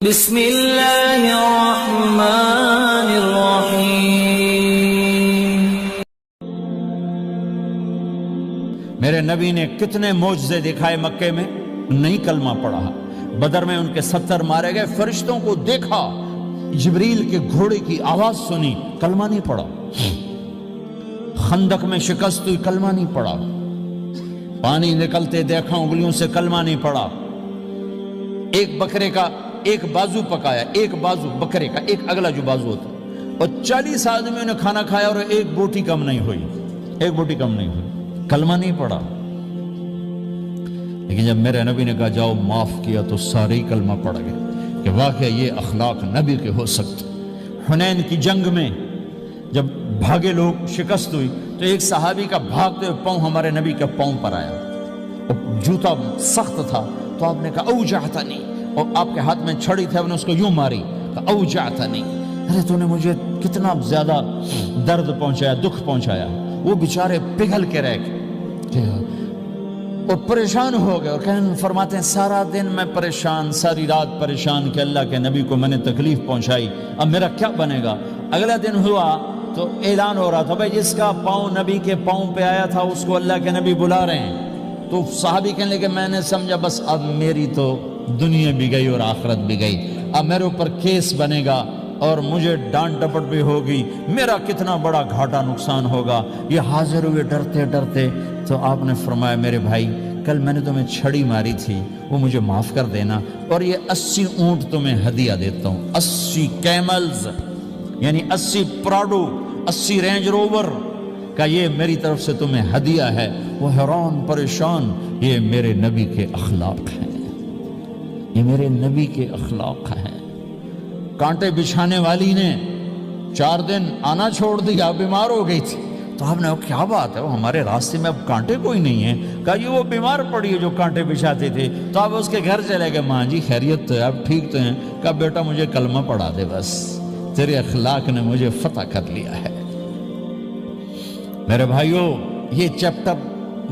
بسم اللہ الرحمن الرحیم۔ میرے نبی نے کتنے معجزے دکھائے مکے میں، نہیں کلمہ پڑھا۔ بدر میں ان کے 70 مارے گئے، فرشتوں کو دیکھا، جبریل کے گھوڑے کی آواز سنی، کلمہ نہیں پڑھا۔ خندق میں شکست ہوئی، کلمہ نہیں پڑھا۔ پانی نکلتے دیکھا، انگلیوں سے کلمہ نہیں پڑھا۔ ایک بکرے کا ایک بازو پکایا، ایک بازو بکرے کا، ایک اگلا جو بازو ہوتا، اور 40 آدمیوں نے کھانا کھایا اور ایک بوٹی کم نہیں ہوئی، ایک بوٹی کم نہیں ہوئی، کلمہ نہیں پڑھا۔ لیکن جب میرے نبی نے کہا جاؤ معاف کیا تو سارے ہی کلمہ پڑھ گئے کہ واقعہ یہ اخلاق نبی کے ہو سکتے۔ حنین کی جنگ میں جب بھاگے لوگ، شکست ہوئی، تو ایک صحابی کا بھاگتے ہوئے پاؤں ہمارے نبی کے پاؤں پر آیا، اور جوتا سخت تھا، تو آپ نے کہا اوجعتنی، اور آپ کے ہاتھ میں چھڑی تھی، آپ نے اس کو یوں ماری، کہا اوجعتنی، ارے تو نے مجھے کتنا زیادہ درد پہنچایا، دکھ پہنچایا۔ وہ بیچارے پگھل کے رہ گئے اور پریشان ہو گئے، اور فرماتے ہیں سارا دن میں پریشان، ساری رات پریشان کہ اللہ کے نبی کو میں نے تکلیف پہنچائی، اب میرا کیا بنے گا۔ اگلا دن ہوا تو اعلان ہو رہا تھا بھائی جس کا پاؤں نبی کے پاؤں پہ آیا تھا اس کو اللہ کے نبی بلا رہے ہیں۔ تو صحابی کہنے لگے میں نے سمجھا بس اب میری تو دنیا بھی گئی اور آخرت بھی گئی، اب میرے اوپر کیس بنے گا اور مجھے ڈانٹ ڈپٹ بھی ہوگی، میرا کتنا بڑا گھاٹا نقصان ہوگا۔ یہ حاضر ہوئے ڈرتے ڈرتے، تو آپ نے فرمایا میرے بھائی کل میں نے تمہیں چھڑی ماری تھی، وہ مجھے معاف کر دینا، اور یہ 80 اونٹ تمہیں ہدیہ دیتا ہوں، 80 کیملز یعنی 80 پراڈو، 80 رینج روور کا یہ میری طرف سے تمہیں ہدیہ ہے۔ وہ حیران پریشان، یہ میرے نبی کے اخلاق ہیں، یہ میرے نبی کے اخلاق ہیں۔ کانٹے بچھانے والی نے 4 دن آنا چھوڑ دیا، بیمار ہو گئی تھی، تو آپ نے کہا کیا بات ہے، وہ ہمارے راستے میں اب کانٹے کوئی نہیں ہیں، کہا یہ وہ بیمار پڑی ہے جو کانٹے بچھاتے تھے۔ تو آپ اس کے گھر چلے گئے، ماں جی خیریت تو ہے، آپ ٹھیک تو ہیں؟ کہا بیٹا مجھے کلمہ پڑھا دے، بس تیرے اخلاق نے مجھے فتح کر لیا ہے۔ میرے بھائیوں یہ چیپٹر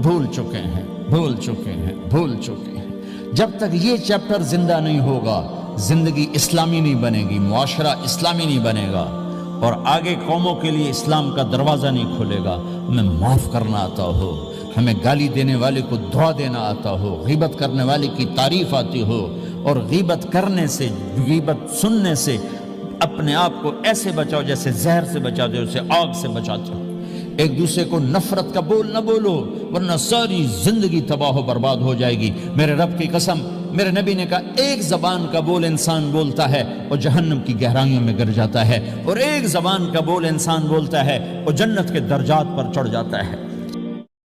بھول چکے ہیں، بھول چکے ہیں، بھول چکے ہیں۔ جب تک یہ چیپٹر زندہ نہیں ہوگا زندگی اسلامی نہیں بنے گی، معاشرہ اسلامی نہیں بنے گا، اور آگے قوموں کے لیے اسلام کا دروازہ نہیں کھلے گا۔ ہمیں معاف کرنا آتا ہو، ہمیں گالی دینے والے کو دعا دینا آتا ہو، غیبت کرنے والے کی تعریف آتی ہو، اور غیبت کرنے سے، غیبت سننے سے اپنے آپ کو ایسے بچاؤ جیسے زہر سے بچاتے ہو، اسے آگ سے بچاتے ہو۔ ایک دوسرے کو نفرت کا بول نہ بولو ورنہ ساری زندگی تباہ و برباد ہو جائے گی۔ میرے رب کی قسم، میرے نبی نے کہا ایک زبان کا بول انسان بولتا ہے اور جہنم کی گہرائیوں میں گر جاتا ہے، اور ایک زبان کا بول انسان بولتا ہے اور جنت کے درجات پر چڑھ جاتا ہے۔